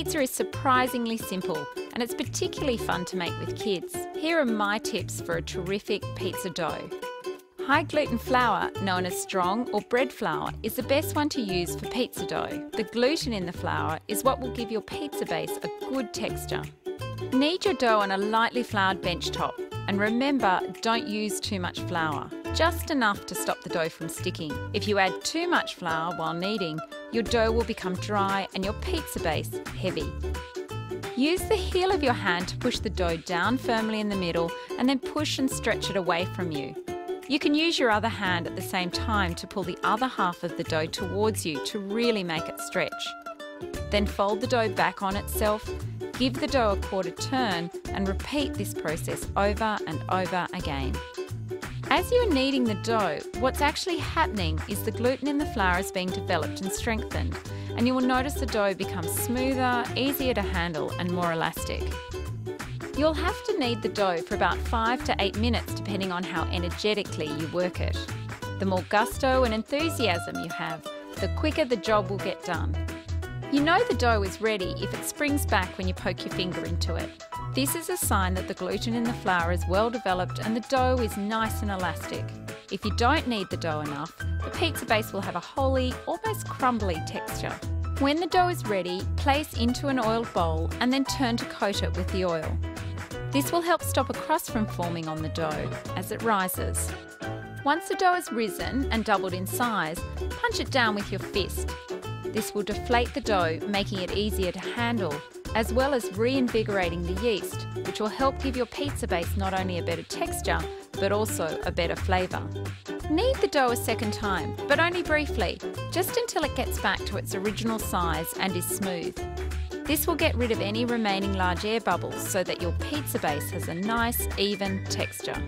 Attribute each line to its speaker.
Speaker 1: Pizza is surprisingly simple, and it's particularly fun to make with kids. Here are my tips for a terrific pizza dough. High gluten flour, known as strong or bread flour, is the best one to use for pizza dough. The gluten in the flour is what will give your pizza base a good texture. Knead your dough on a lightly floured bench top, and remember, don't use too much flour, just enough to stop the dough from sticking. If you add too much flour while kneading, your dough will become dry and your pizza base heavy. Use the heel of your hand to push the dough down firmly in the middle and then push and stretch it away from you. You can use your other hand at the same time to pull the other half of the dough towards you to really make it stretch. Then fold the dough back on itself, give the dough a quarter turn and repeat this process over and over again. As you're kneading the dough, what's actually happening is the gluten in the flour is being developed and strengthened, and you will notice the dough becomes smoother, easier to handle and more elastic. You'll have to knead the dough for about 5 to 8 minutes depending on how energetically you work it. The more gusto and enthusiasm you have, the quicker the job will get done. You know the dough is ready if it springs back when you poke your finger into it. This is a sign that the gluten in the flour is well developed and the dough is nice and elastic. If you don't knead the dough enough, the pizza base will have a holey, almost crumbly texture. When the dough is ready, place into an oiled bowl and then turn to coat it with the oil. This will help stop a crust from forming on the dough as it rises. Once the dough has risen and doubled in size, punch it down with your fist. This will deflate the dough, making it easier to handle, as well as reinvigorating the yeast, which will help give your pizza base not only a better texture, but also a better flavour. Knead the dough a second time, but only briefly, just until it gets back to its original size and is smooth. This will get rid of any remaining large air bubbles so that your pizza base has a nice, even texture.